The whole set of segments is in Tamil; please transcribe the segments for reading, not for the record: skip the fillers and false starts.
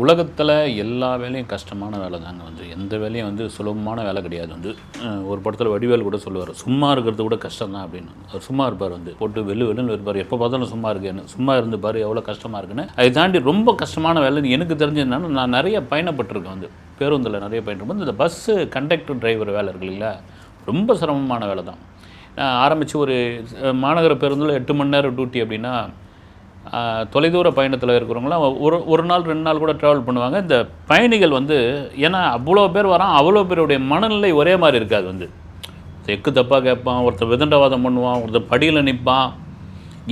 உலகத்தில் எல்லா வேலையும் கஷ்டமான வேலை தாங்க. எந்த வேலையும் சுலபமான வேலை கிடையாது. ஒரு படத்தில் வடிவேல் கூட சொல்லுவார், சும்மா இருக்கிறது கூட கஷ்டம் தான் அப்படின்னு. அவர் சும்மா இருப்பார், போட்டு வெள்ளுன்னு இருப்பார், எப்போ பார்த்தாலும் சும்மா இருக்கேன்னு. சும்மா இருந்து பாரு எவ்வளோ கஷ்டமாக இருக்குன்னு. அதை தாண்டி ரொம்ப கஷ்டமான வேலைன்னு எனக்கு தெரிஞ்சதுனால நான் நிறைய பயணப்பட்டிருக்கேன். பேருந்தில் நிறைய பயணப்படும். இந்த பஸ்ஸு கண்டக்டர் டிரைவர் வேலை இருக்கு இல்லைங்களா, ரொம்ப சிரமமான வேலை தான். ஆரம்பித்து ஒரு மாநகர பேருந்தில் 8 மணி நேரம் டியூட்டி அப்படின்னா, தொலைதூர பயணத்தில் இருக்கிறவங்களாம் ஒரு நாள் 2 நாள் கூட ட்ராவல் பண்ணுவாங்க. இந்த பயணிகள் ஏன்னா அவ்வளோ பேர் வரான், அவ்வளோ பேருடைய மனநிலை ஒரே மாதிரி இருக்காது. எக்கு தப்பாக கேட்பான், ஒருத்தர் விதண்டவாதம் பண்ணுவான், ஒருத்தர் படியில் நிற்பான்,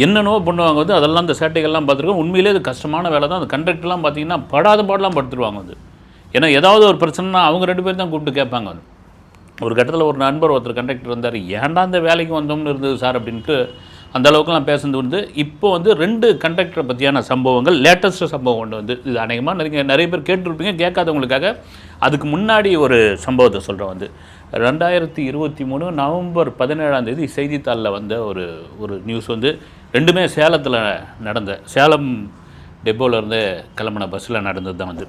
என்னென்னவோ பண்ணுவாங்க. அதெல்லாம் இந்த சேட்டைகள்லாம் பார்த்துருக்கோம். உண்மையிலே அது கஷ்டமான வேலை தான். அந்த கண்டக்டர்லாம் பார்த்திங்கன்னா படாத பாடலாம் படுத்துருவாங்க. ஏன்னா ஏதாவது ஒரு பிரச்சனைனா அவங்க 2 பேர் தான் கூப்பிட்டு கேட்பாங்க. ஒரு கட்டத்தில் ஒரு நண்பர் ஒருத்தர் கண்டக்டர் இருந்தார், ஏன்டா இந்த வேலைக்கு வந்தோம்னு இருந்தது சார் அப்படின்ட்டு அந்த அளவுக்குலாம் பேசுனது. இப்போ 2 கண்டக்டரை பற்றியான சம்பவங்கள், லேட்டஸ்ட்டு சம்பவம் ஒன்று இது அநேகமாக நிறைய பேர் கேட்டுருப்பீங்க. கேட்காதவங்களுக்காக அதுக்கு முன்னாடி ஒரு சம்பவத்தை சொல்கிறேன். 2023 நவம்பர் 17 செய்தித்தாளில் வந்த ஒரு நியூஸ். 2மே சேலத்தில் நடந்த, சேலம் டெப்போவிலேருந்து கிளம்பின பஸ்ஸில் நடந்தது தான்.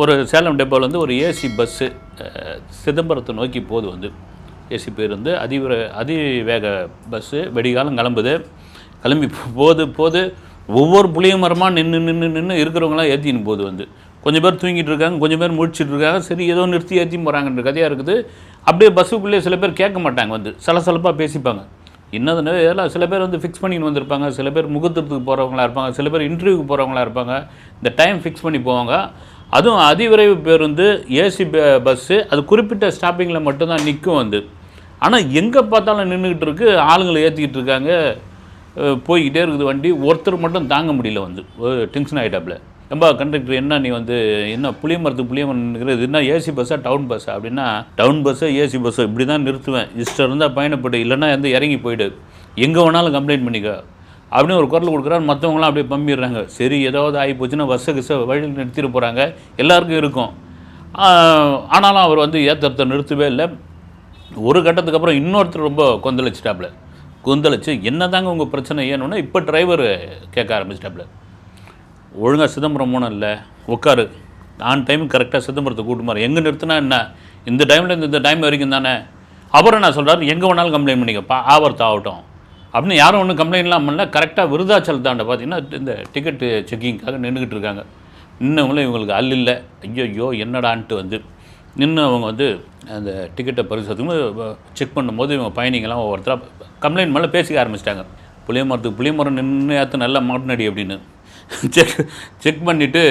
ஒரு சேலம் டெப்போவில் ஒரு ஏசி பஸ்ஸு சிதம்பரத்தை நோக்கி போகுது. ஏசி பேருந்து அதிவேக பஸ்ஸு வெடிகாலம் கிளம்பி போது ஒவ்வொரு புளிய மரமாக நின்று இருக்கிறவங்களாம் ஏற்றின்னு போகுது. கொஞ்சம் பேர் தூங்கிட்டு இருக்காங்க, கொஞ்சம் பேர் முடிச்சுட்டு இருக்காங்க. சரி, ஏதோ நிறுத்தி ஏற்றி போகிறாங்கன்ற கதையாக இருக்குது. அப்படியே பஸ்ஸுக்குள்ளே சில பேர் கேட்க மாட்டாங்க, சலசலப்பாக பேசிப்பாங்க. என்னதுன்னு இதெல்லாம் சில பேர் ஃபிக்ஸ் பண்ணின்னு வந்திருப்பாங்க, சில பேர் முகூர்த்தத்துக்கு போகிறவங்களா இருப்பாங்க, சில பேர் இன்டர்வியூக்கு போகிறவங்களா இருப்பாங்க. இந்த டைம் ஃபிக்ஸ் பண்ணி போவாங்க. அதுவும் அதிவிரைவு பேருந்து ஏசி பஸ்ஸு அது குறிப்பிட்ட ஸ்டாப்பிங்கில் மட்டும்தான் நிற்கும். ஆனால் எங்கே பார்த்தாலும் நின்றுக்கிட்டு இருக்குது, ஆளுங்களை ஏற்றிக்கிட்டு இருக்காங்க, போய்கிட்டே இருக்குது வண்டி. ஒருத்தர் மட்டும் தாங்க முடியல, டென்ஷன் ஆகிட்டாப்புல. ரொம்ப கண்டக்டர், என்ன நீ என்ன புளிய மரத்துக்கு நிற்கிறது, என்ன ஏசி பஸ்ஸா டவுன் பஸ்ஸா அப்படின்னா, டவுன் பஸ்ஸோ ஏசி பஸ்ஸோ இப்படி தான் நிறுத்துவேன், இஷ்டம் இருந்தால் பயணப்பட்டு, இல்லைன்னா இறங்கி போய்டு, எங்கே வேணாலும் கம்ப்ளைண்ட் பண்ணிக்க அப்படின்னு ஒரு குரல் கொடுக்குறாரு. மற்றவங்களாம் அப்படியே பம்பிடுறாங்க. சரி, ஏதாவது ஆகி போச்சுன்னா பஸ்ஸை வழியில் நிறுத்திட்டு போகிறாங்க, எல்லாருக்கும் இருக்கும். ஆனாலும் அவர் ஏற்றத்தை நிறுத்தவே இல்லை. ஒரு கட்டத்துக்கு அப்புறம் இன்னொருத்தர் ரொம்ப கொந்தளிச்சு என்ன தாங்க உங்கள் பிரச்சனை ஏன்னா, இப்போ டிரைவர் கேட்க ஆரம்பிச்சிட்டாப்புல, ஒழுங்காக சிதம்பரம் போனோம் இல்லை, உட்காரு, ஆன் டைம் கரெக்டாக சிதம்பரத்தை கூட்டுமாரு, எங்கே நிறுத்தினா என்ன, இந்த டைமில் இந்த டைம் வரைக்கும் தானே. அப்புறம் நான் சொல்கிறாரு, எங்கே வேணாலும் கம்ப்ளைண்ட் பண்ணிக்கப்பா, ஆபத்து ஆகட்டும் அப்படின்னு. யாரும் ஒன்றும் கம்ப்ளைண்ட்லாம் பண்ணல. கரெக்டாக விருதாச்சலத்தாண்ட பார்த்தீங்கன்னா இந்த டிக்கெட்டு செக்கிங்காக நின்றுக்கிட்டு இருக்காங்க. இன்னவங்களும் இவங்களுக்கு இல்லை, ஐயோ என்னடான்ட்டு நின்று அவங்க அந்த டிக்கெட்டை பரிசோதிக்கும் செக் பண்ணும்போது இவங்க பயணிகள்லாம் ஒவ்வொருத்தராக கம்ப்ளைண்ட் மேலே பேசிக்க ஆரம்பிச்சிட்டாங்க. புளிய மரம் நின்று ஏற்ற நல்லா மாட்டினடி அப்படின்னு செக் பண்ணிவிட்டு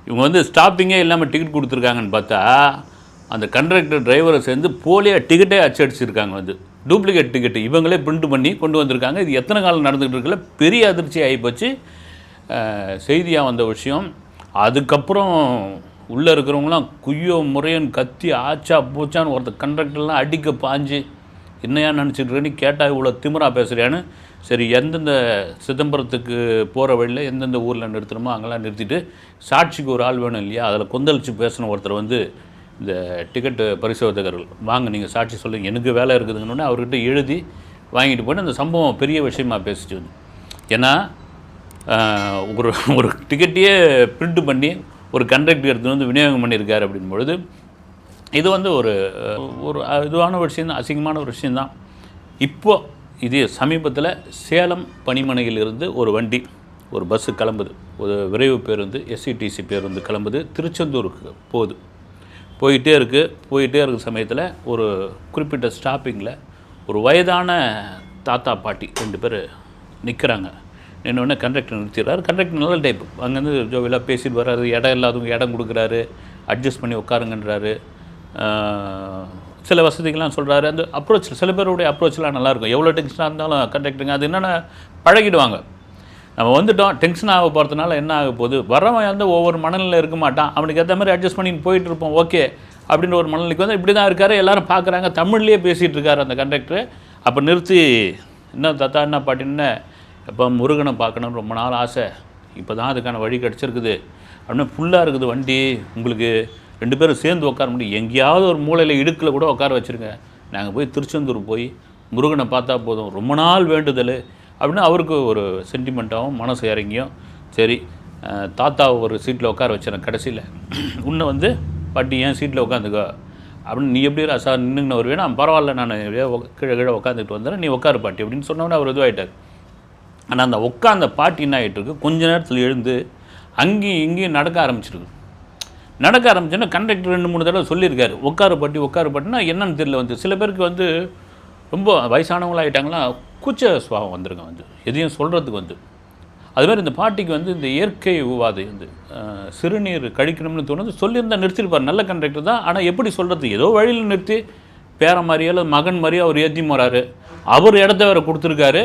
இவங்க ஸ்டாப்பிங்கே இல்லாமல் டிக்கெட் கொடுத்துருக்காங்கன்னு பார்த்தா, அந்த கண்டக்டர் டிரைவரை சேர்ந்து போலியாக டிக்கெட்டே அச்சடிச்சிருக்காங்க. டூப்ளிகேட் டிக்கெட்டு இவங்களே பிரிண்ட் பண்ணி கொண்டு வந்திருக்காங்க. இது எத்தனை காலம் நடந்துகிட்டு இருக்கல, பெரிய அதிர்ச்சி ஆகிப்போச்சு. செய்தியாக வந்த விஷயம். அதுக்கப்புறம் உள்ளே இருக்கிறவங்களாம் குய்யோ முறையன்னு கத்தி ஆச்சா போச்சான்னு ஒருத்தர் கண்டக்டர்லாம் அடிக்க பாஞ்சு, என்னையா நினச்சிட்டு கேட்டால் இவ்வளோ திமிரா பேசுகிறியான்னு. சரி, எந்தெந்த சிதம்பரத்துக்கு போகிற வழியில் எந்தெந்த ஊரில் நிறுத்தணுமோ அங்கெல்லாம் நிறுத்திட்டு, சாட்சிக்கு ஒரு ஆள் வேணும் இல்லையா, அதில் கொந்தளிச்சு பேசின ஒருத்தர் இந்த டிக்கெட்டு பரிசோதகர்கள், வாங்க நீங்கள் சாட்சி சொல்லுங்கள், எனக்கு வேலை இருக்குதுங்கன்னு அவர்கிட்ட எழுதி வாங்கிட்டு போய்ட்டு அந்த சம்பவம் பெரிய விஷயமாக பேசிட்டு ஏன்னா ஒரு டிக்கெட்டையே பிரிண்ட் பண்ணி ஒரு கண்டக்டர் எடுத்து விநியோகம் பண்ணியிருக்காரு அப்படின்பொழுது இது ஒரு இதுவான விஷயந்தான், அசிங்கமான ஒரு விஷயந்தான். இப்போது இது சமீபத்தில் சேலம் பணிமனையிலிருந்து ஒரு பஸ்ஸு கிளம்புது, ஒரு விரைவு பேருந்து, எஸ்சிடிசி பேருந்து கிளம்புது, திருச்செந்தூருக்கு போயிட்டே இருக்க சமயத்தில் ஒரு குறிப்பிட்ட ஸ்டாப்பிங்கில் ஒரு வயதான தாத்தா பாட்டி 2 பேர் நிற்கிறாங்க. நின்னோடனே கண்டக்டர் நிறுத்திடுறாரு. கண்டக்டர் நல்ல டைப், அங்கேருந்து ஜோவிலாக பேசிட்டு வர்றாரு, இடம் இல்லாதவங்க இடம் கொடுக்குறாரு, அட்ஜஸ்ட் பண்ணி உட்காருங்கன்றாரு, சில வசதிகள்லாம் சொல்கிறாரு. அந்த அப்ரோச், சில பேருடைய அப்ரோச்லாம் நல்லாயிருக்கும். எவ்வளோ டென்ஷனாக இருந்தாலும் கண்டக்டருங்க அது என்னென்ன பழகிடுவாங்க. நம்ம டென்ஷன் ஆக போகிறதுனால என்ன ஆக போகுது, வரவன் ஒவ்வொரு மனநிலையில் இருக்க மாட்டான், அவனுக்கு ஏற்ற மாதிரி அட்ஜஸ்ட் பண்ணி போயிட்டு இருப்போம், ஓகே அப்படின்ற ஒரு மனநிலைக்கு இப்படி தான் இருக்காரு. எல்லோரும் பார்க்குறாங்க, தமிழ்லேயே பேசிகிட்டு இருக்காரு அந்த கண்டக்டரு. அப்போ நிறுத்தி, என்ன தாத்தா என்ன பாட்டின்னு, எப்போ முருகனை பார்க்கணுன்னு ரொம்ப நாள் ஆசை, இப்போ தான் அதுக்கான வழி கிடச்சிருக்குது அப்படின்னா, ஃபுல்லாக இருக்குது வண்டி, உங்களுக்கு 2 பேரும் சேர்ந்து உட்கார முடியும், எங்கேயாவது ஒரு மூலையில் இடுக்கில் கூட உட்கார வச்சுருங்க, நாங்கள் போய் திருச்செந்தூர் போய் முருகனை பார்த்தா போதும், ரொம்ப நாள் வேண்டுதல் அப்படின்னு அவருக்கு ஒரு சென்டிமெண்ட்டாகவும் மனசு இறங்கியும். சரி, தாத்தாவை ஒரு சீட்டில் உட்கார வச்சிடறேன் கடைசியில், உன்னை வந்து பாட்டி ஏன் சீட்டில் உட்காந்துக்கோ அப்படின்னு, நீ எப்படி சார் நின்றுன்னு வருவேன், நான் பரவாயில்ல நான் கீழே கீழே உட்காந்துட்டு வந்துடுறேன், நீ உட்காரு பாட்டி அப்படின்னு சொன்னோன்னே அவர் இதுவாகிட்டார். ஆனால் அந்த உட்காந்த பாட்டி என்ன ஆகிட்டு இருக்கு, கொஞ்ச நேரத்தில் எழுந்து அங்கேயும் இங்கேயும் நடக்க ஆரம்பிச்சிருக்கு. நடக்க ஆரம்பிச்சோன்னா கண்டக்டர் 2-3 தடவை சொல்லியிருக்காரு, உட்காரு பாட்டினா என்னன்னு தெரியல. வந்து சில பேருக்கு வந்து ரொம்ப வயசானவங்களாக ஆகிட்டாங்களா, கூச்ச சுபாவம் வந்துருங்க, வந்து எதையும் சொல்கிறதுக்கு வந்து. அதுமாதிரி இந்த பாட்டிக்கு வந்து இந்த இயற்கை உவாதை வந்து சிறுநீர் கழிக்கணும்னு தோணுது, சொல்லியிருந்தால் நிறுத்திருப்பார், நல்ல கண்டக்டர் தான். ஆனால் எப்படி சொல்கிறது, ஏதோ வழியில் நிறுத்தி பேர மாதிரியோ அல்லது மகன் மாதிரியோ அவர் ஏற்றி போகிறாரு, அவர் இடத்த வேறு கொடுத்துருக்காரு,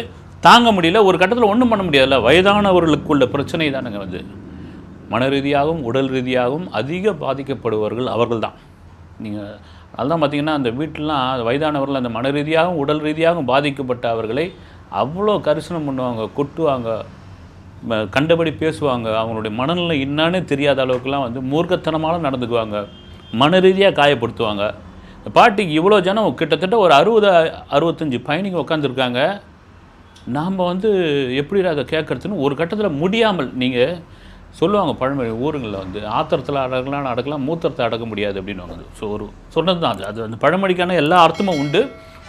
தாங்க முடியல. ஒரு கட்டத்தில் ஒன்றும் பண்ண முடியாதுல்ல, வயதானவர்களுக்குள்ள பிரச்சனை தானுங்க வந்து. மன ரீதியாகவும் உடல் ரீதியாகவும் அதிக பாதிக்கப்படுபவர்கள் அவர்கள் தான். நீங்கள் அதுதான் பார்த்தீங்கன்னா அந்த வீட்டிலலாம் வயதானவர்கள் அந்த மன ரீதியாகவும் உடல் ரீதியாகவும் பாதிக்கப்பட்ட அவர்களை அவ்வளோ கரிசனம் பண்ணுவாங்க, கொட்டுவாங்க, கண்டபடி பேசுவாங்க, அவங்களுடைய மனநிலை என்னான்னு தெரியாத அளவுக்குலாம் வந்து மூர்க்கத்தனமாக நடந்துக்குவாங்க, மன ரீதியாக காயப்படுத்துவாங்க. இந்த பாட்டிக்கு இவ்வளோ ஜனம் கிட்டத்தட்ட ஒரு 60-65 பயணிங்க உட்காந்துருக்காங்க. நாம் வந்து எப்படி அதை கேட்குறதுன்னு ஒரு கட்டத்தில் முடியாமல், நீங்கள் சொல்லுவாங்க பழமொழி ஊருங்களில் வந்து ஆத்திரத்தில் அடக்கலாம் மூத்திரத்தை அடக்க முடியாது அப்படின்னு. ஸோ ஒரு சொன்னது தான் அது அந்த பழமொழிக்கான எல்லா அர்த்தமும் உண்டு.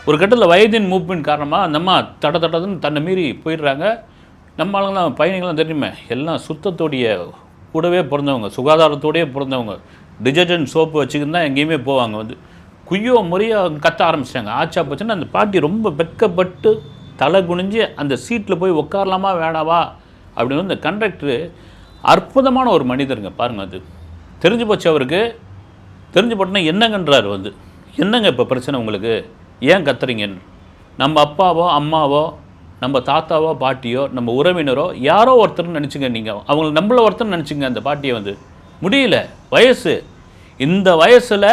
ஒரு கட்டத்தில் வயதின் மூவ்மெண்ட் காரணமாக அந்த அம்மா தட்டதுன்னு தன்னை மீறி போயிடுறாங்க. நம்ம ஆளுங்களாம் பயணிகள்லாம் தெரியுமே, எல்லாம் சுத்தத்தோடைய கூடவே பிறந்தவங்க, சுகாதாரத்தோடையே பிறந்தவங்க, டிடர்ஜென்ட் சோப்பு வச்சுக்கின்னு தான் எங்கேயுமே போவாங்க. வந்து குய்யோ முறையோ கத்த ஆரம்பிச்சிட்டாங்க. ஆச்சா போச்சுன்னா அந்த பாட்டி ரொம்ப வெட்கப்பட்டு தலை குனிஞ்சு அந்த சீட்டில் போய் உட்காரலாமா வேணாவா அப்படின்னு. இந்த கண்டக்டரு அற்புதமான ஒரு மனிதருங்க பாருங்கள். அது தெரிஞ்சு போச்சு அவருக்கு. தெரிஞ்சு போட்டோன்னா என்னங்கன்றார் வந்து, என்னங்க இப்போ பிரச்சனை உங்களுக்கு, ஏன் கத்துறீங்கன்னு. நம்ம அப்பாவோ அம்மாவோ நம்ம தாத்தாவோ பாட்டியோ நம்ம உறவினரோ யாரோ ஒருத்தர்னு நினச்சிங்க, நீங்கள் அவங்கள நம்மள ஒருத்தர்னு நினச்சிங்க. அந்த பாட்டியை வந்து முடியல, வயசு, இந்த வயசில்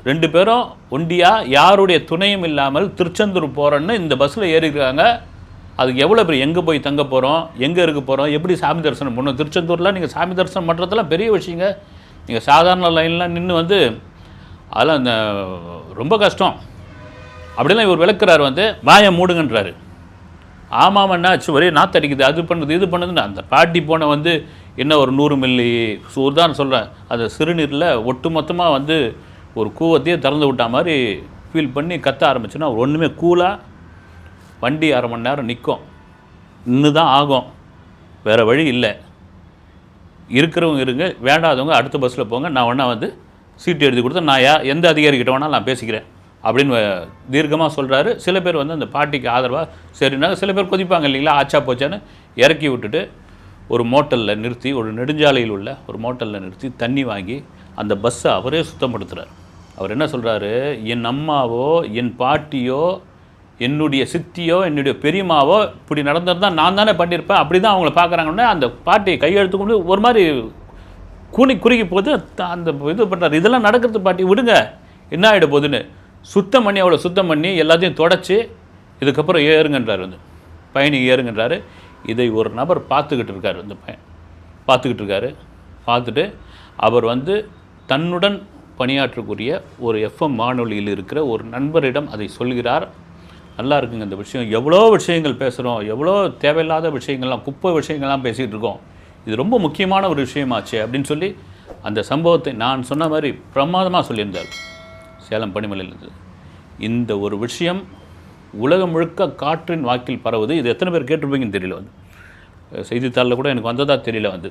2 பேரும் ஒண்டியாக யாருடைய துணையும் இல்லாமல் திருச்செந்தூர் போகிறோன்னு இந்த பஸ்ஸில் ஏறிக்கிறாங்க. அதுக்கு எவ்வளோ பேர், எங்கே போய் தங்க போகிறோம், எங்கே இருக்க போகிறோம், எப்படி சாமி தரிசனம் பண்ணணும். திருச்செந்தூரில் நீங்கள் சாமி தரிசனம் பண்ணுறதெல்லாம் பெரிய விஷயங்க. நீங்கள் சாதாரண லைன்லாம் நின்று வந்து அதெல்லாம் இந்த ரொம்ப கஷ்டம் அப்படிலாம் இவர் விளக்குறாரு. வந்து வாயை மூடுங்கன்றாரு. ஆமாம் என்னாச்சு, ஒரே நாத்தடிக்குது, அது பண்ணுது இது பண்ணுதுன்னு. அந்த பாட்டி போன வந்து என்ன ஒரு 100 மில்லி தான் சொல்கிறேன், அந்த சிறுநீரில் ஒட்டு மொத்தமாக வந்து ஒரு கூவத்தையே திறந்து விட்டா மாதிரி ஃபீல் பண்ணி கத்த ஆரம்பிச்சுன்னா ஒன்றுமே கூலாக வண்டி 1/2 மணி நேரம் நிற்கும், இன்னும் தான் ஆகும், வேறு வழி இல்லை, இருக்கிறவங்க இருங்க, வேண்டாதவங்க அடுத்த பஸ்ஸில் போங்க, நான் ஒன்றா வந்து சீட்டு எழுதி கொடுத்தா நான் எந்த அதிகாரிக்கிட்ட வேணாலும் நான் பேசிக்கிறேன் அப்படின்னு தீர்க்கமாக சொல்கிறாரு. சில பேர் வந்து அந்த பாட்டிக்கு ஆதரவாக சரினாங்க, சில பேர் கொதிப்பாங்க இல்லைங்களா, ஆச்சா போச்சான்னு இறக்கி விட்டுட்டு ஒரு மோட்டலில் நிறுத்தி, ஒரு நெடுஞ்சாலையில் உள்ள ஒரு மோட்டலில் நிறுத்தி தண்ணி வாங்கி அந்த பஸ்ஸை அவரே சுத்தப்படுத்துகிறார். அவர் என்ன சொல்கிறாரு, என் அம்மாவோ என் பாட்டியோ என்னுடைய சித்தியோ என்னுடைய பெரியம்மாவோ இப்படி நடந்திருந்தால் நான் தானே பண்ணியிருப்பேன், அப்படி தான் அவங்கள பார்க்குறாங்கன்னா அந்த பாட்டியை கையெழுத்து கொண்டு ஒரு மாதிரி குறுகி போது அந்த இது பண்ணுறாரு. இதெல்லாம் நடக்கிறது பாட்டி விடுங்க, என்ன ஆகிட போகுதுன்னு சுத்தம் பண்ணி அவ்வளோ சுத்தம் பண்ணி எல்லாத்தையும் தொடச்சி இதுக்கப்புறம் ஏறுங்கன்றார். வந்து பயணி ஏறுங்கன்றாரு. இதை ஒரு நபர் பார்த்துக்கிட்டு இருக்கார். இந்த பையன் பார்த்துக்கிட்டு இருக்காரு. பார்த்துட்டு அவர் வந்து தன்னுடன் பணியாற்றக்கூடிய ஒரு எஃப்எம் வானொலியில் இருக்கிற ஒரு நண்பரிடம் அதை சொல்கிறார். நல்லா இருக்குங்க இந்த விஷயம், எவ்வளோ விஷயங்கள் பேசுகிறோம், எவ்வளோ தேவையில்லாத விஷயங்கள்லாம், குப்பை விஷயங்கள்லாம் பேசிகிட்டு இருக்கோம், இது ரொம்ப முக்கியமான ஒரு விஷயமாச்சு அப்படின்னு சொல்லி அந்த சம்பவத்தை நான் சொன்ன மாதிரி பிரமாதமாக சொல்லியிருந்தார். சேலம் பனிமலையிலிருந்து இந்த ஒரு விஷயம் உலகம் முழுக்க காற்றின் வாக்கில் பரவுது. இது எத்தனை பேர் கேட்டிருப்பீங்கன்னு தெரியல. வந்து செய்தித்தாளில் கூட எனக்கு வந்ததாக தெரியல. வந்து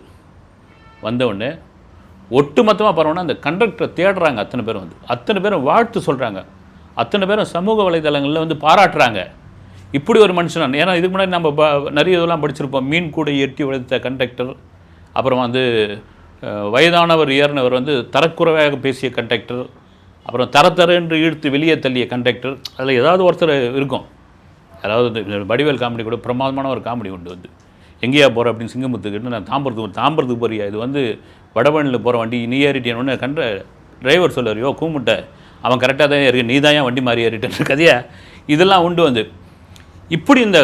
வந்தவுடனே ஒட்டு மொத்தமாக பரவுனா அந்த கண்டக்டரை தேடுறாங்க. அத்தனை பேரும் வந்து அத்தனை பேரும் வாழ்த்து சொல்கிறாங்க. அத்தனை பேரும் சமூக வலைதளங்களில் வந்து பாராட்டுறாங்க. இப்படி ஒரு மனுஷன். ஏன்னா இதுக்கு முன்னாடி நம்ம நிறைய இதெல்லாம் படிச்சிருப்போம். மீன் கூட எட்டி உழைத்த கண்டக்டர், அப்புறம் வந்து வயதானவர் ஏறினவர் வந்து தரக்குறைவாக பேசிய கண்டக்டர், அப்புறம் தரத்தர இழுத்து வெளியே தள்ளிய கண்டக்டர். அதில் ஏதாவது ஒருத்தர் இருக்கும். அதாவது வடிவேல் காமெடி கூட பிரமாதமான ஒரு காமெடி உண்டு. வந்து எங்கேயா போகிற அப்படின்னு சிங்கமுத்துக்கிட்டு, நான் தாம்பரத்துக்கு போறியா, இது வந்து வடபழனியில் போகிற வண்டி, நீ ஏறிட்டேன்னு கண்ட டிரைவர் சொல்லுவார், யோ கூமுட்டை, அவன் கரெக்டாக தான் இருக்கு, நீ தான் ஏன் வண்டி மாறி ஏறிட்டேன்னு கதையா இதெல்லாம் உண்டு. வந்து இப்படி இந்த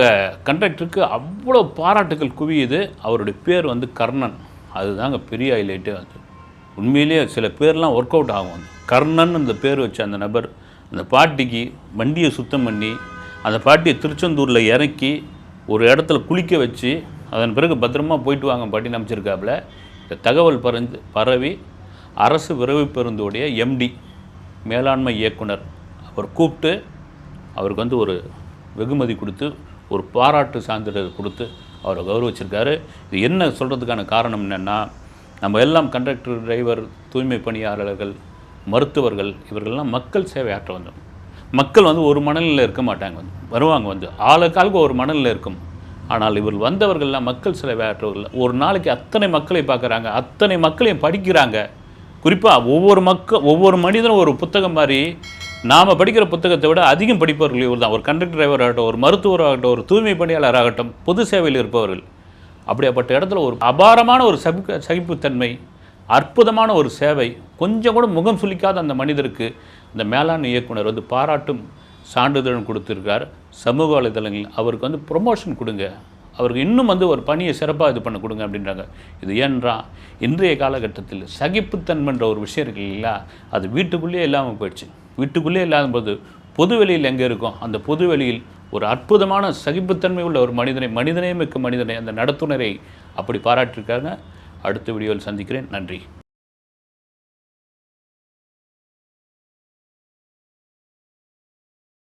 கண்டக்டருக்கு அவ்வளோ பாராட்டுகள் குவியுது. அவருடைய பேர் வந்து கர்ணன். அதுதாங்க பெரிய ஹைலைட்டு. அது உண்மையிலேயே சில பேர்லாம் ஒர்க் அவுட் ஆகும். வந்து கர்ணன் அந்த பேர் வச்ச அந்த நபர் அந்த பாட்டிக்கு வண்டியை சுத்தம் பண்ணி அந்த பாட்டியை திருச்செந்தூரில் இறக்கி ஒரு இடத்துல குளிக்க வச்சு அதன் பிறகு பத்திரமா போயிட்டு வாங்க பாட்டின்னு அமைச்சிருக்காப்புல. இந்த தகவல் பரவி அரசு விரைவு பேருந்தோடைய எம்டி மேலாண்மை இயக்குனர் அவர் கூப்பிட்டு அவருக்கு வந்து ஒரு வெகுமதி கொடுத்து ஒரு பாராட்டு சான்றிதழ் கொடுத்து அவரை கௌரவிச்சிருக்காரு. இது என்ன சொல்கிறதுக்கான காரணம் என்னென்னா, நம்ம எல்லாம் கண்டக்டர், டிரைவர், தூய்மை பணியாளர்கள், மருத்துவர்கள் இவர்கள்லாம் மக்கள் சேவை ஆற்ற வந்தோம். மக்கள் வந்து ஒரு மனநிலையில் இருக்க மாட்டாங்க, வருவாங்க வந்து ஆளுக்காளுக்கு ஒரு மனநிலையில் இருக்கும். ஆனால் இவர் வந்தவர்கள்லாம் மக்கள் சேவை ஆற்றவர்கள் ஒரு நாளைக்கு அத்தனை மக்களை பார்க்குறாங்க, அத்தனை மக்களையும் படிக்கிறாங்க. குறிப்பாக ஒவ்வொரு மனிதனும் ஒரு புத்தகம் மாதிரி நாம் படிக்கிற புத்தகத்தை விட அதிகம் படிப்பவர்கள் இவர் தான். ஒரு கண்டக்டர் டிரைவர் ஆகட்டும், ஒரு மருத்துவராகட்டும், ஒரு தூய்மை பணியாளர் ஆகட்டும், பொது சேவையில் இருப்பவர்கள். அப்படியாப்பட்ட இடத்துல ஒரு அபாரமான ஒரு சகிப்புத்தன்மை, அற்புதமான ஒரு சேவை, கொஞ்சம் கூட முகம் சுளிக்காத அந்த மனிதருக்கு இந்த மேலாண்மை இயக்குனர் வந்து பாராட்டும் சான்றிதழும் கொடுத்துருக்கார். சமூக வலைதளங்கள் அவருக்கு வந்து ப்ரொமோஷன் கொடுங்க, அவருக்கு இன்னும் வந்து ஒரு பணியை சிறப்பாக இது பண்ண கொடுங்க அப்படின்றாங்க. இது ஏன்றா இன்றைய காலகட்டத்தில் சகிப்புத்தன்மைன்ற ஒரு விஷயம் இருக்கு இல்லைங்களா, அது வீட்டுக்குள்ளேயே இல்லாமல் போயிடுச்சு. வீட்டுக்குள்ளே இல்லாத போது பொது வெளியில் எங்கே இருக்கும், அந்த பொது வெளியில் ஒரு அற்புதமான சகிப்புத்தன்மை உள்ள ஒரு மனிதனே மிக்க மனிதனை, அந்த நடத்துனரை அப்படி பாராட்டியிருக்காங்க. அடுத்த வீடியோவில் சந்திக்கிறேன். நன்றி.